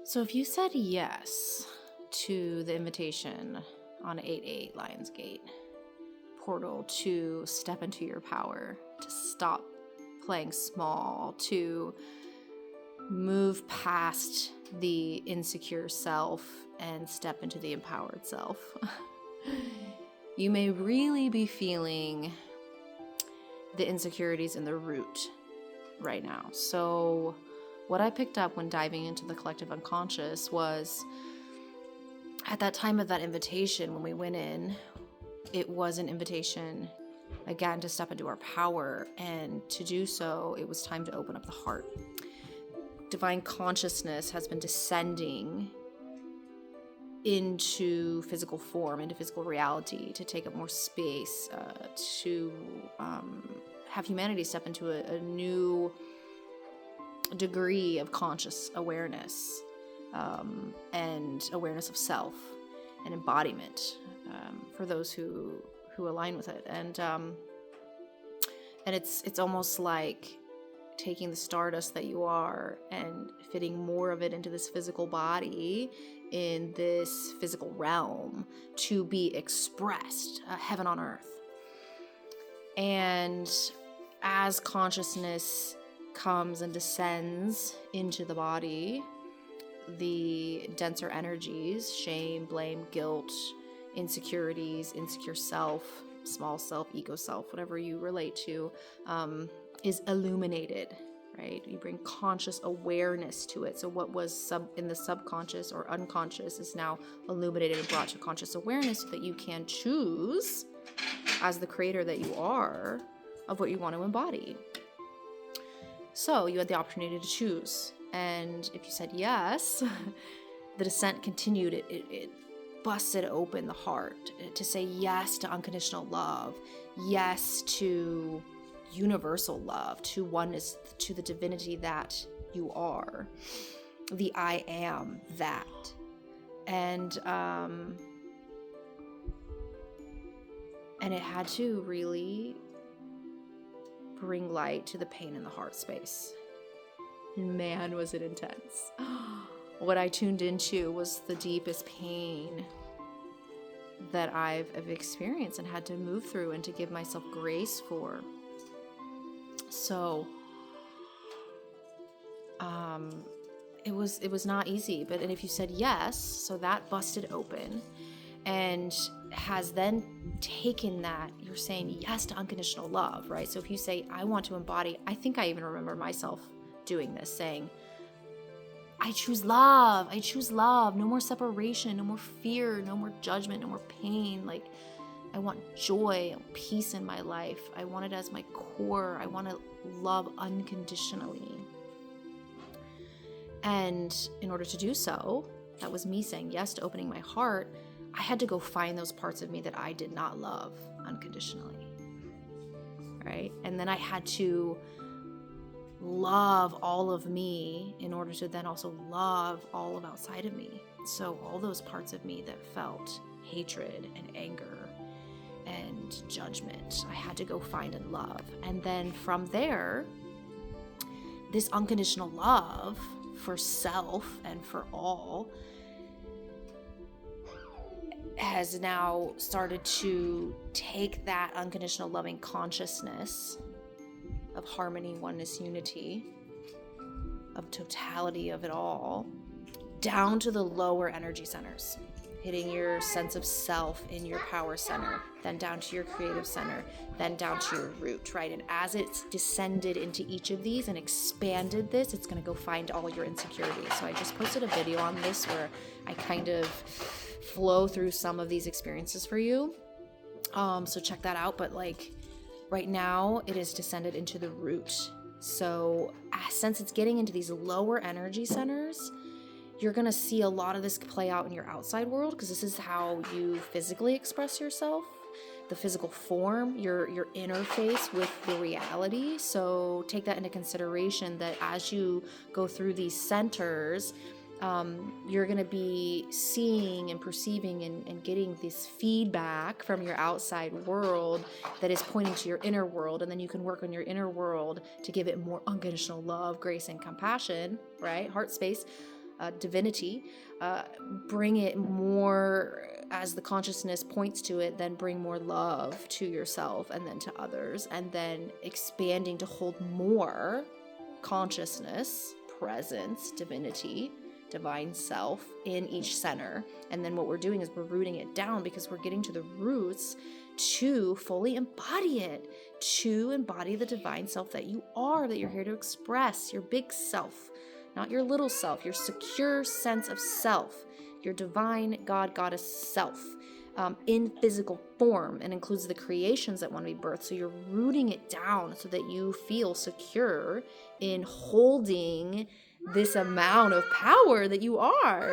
So if you said yes to the invitation on 8-8 Lionsgate portal to step into your power, to stop playing small, to move past the insecure self and step into the empowered self, you may really be feeling the insecurities in the root right now. So what I picked up when diving into the collective unconscious was, at that time of that invitation, when we went in, it was an invitation, again, to step into our power. And to do so, it was time to open up the heart. Divine consciousness has been descending into physical form, into physical reality, to take up more space, to have humanity step into a new degree of conscious awareness, and awareness of self and embodiment, for those who align with it. And it's almost like taking the stardust that you are and fitting more of it into this physical body, in this physical realm, to be expressed, heaven on earth. And as consciousness comes and descends into the body, the denser energies, shame, blame, guilt, insecurities, insecure self, small self, ego self, whatever you relate to, is illuminated, right? You bring conscious awareness to it. So what was in the subconscious or unconscious is now illuminated and brought to conscious awareness, so that you can choose, as the creator that you are, of what you want to embody. So you had the opportunity to choose. And if you said yes, the descent continued. It busted open the heart to say yes to unconditional love, yes to universal love, to oneness, to the divinity that you are, the I am that. And it had to really bring light to the pain in the heart space. Man, was it intense. What I tuned into was the deepest pain that I've experienced and had to move through and to give myself grace for. So it was not easy, and if you said yes, so that busted open and has then taken that, you're saying yes to unconditional love, right? So if you say, I want to embody, I think I even remember myself doing this, saying, I choose love, no more separation, no more fear, no more judgment, no more pain. Like, I want joy and peace in my life. I want it as my core. I want to love unconditionally. And in order to do so, that was me saying yes to opening my heart. I had to go find those parts of me that I did not love unconditionally, right? And then I had to love all of me in order to then also love all of outside of me. So all those parts of me that felt hatred and anger and judgment, I had to go find and love. And then from there, this unconditional love for self and for all has now started to take that unconditional loving consciousness of harmony, oneness, unity, of totality of it all, down to the lower energy centers, hitting your sense of self in your power center, then down to your creative center, then down to your root, right? And as it's descended into each of these and expanded this, it's going to go find all your insecurities. So I just posted a video on this where I kind of flow through some of these experiences for you. So check that out. But like right now, it is descended into the root. So since it's getting into these lower energy centers, you're going to see a lot of this play out in your outside world, because this is how you physically express yourself, the physical form, your interface with the reality. So take that into consideration, that as you go through these centers, you're going to be seeing and perceiving and getting this feedback from your outside world that is pointing to your inner world. And then you can work on your inner world to give it more unconditional love, grace, and compassion, right? Heart space. divinity, bring it more as the consciousness points to it, then bring more love to yourself and then to others, and then expanding to hold more consciousness, presence, divinity, divine self in each center. And then what we're doing is we're rooting it down, because we're getting to the roots to fully embody it, to embody the divine self that you are, that you're here to express, your big self, not your little self, your secure sense of self, your divine God, goddess self, in physical form, and includes the creations that want to be birthed. So you're rooting it down so that you feel secure in holding this amount of power that you are.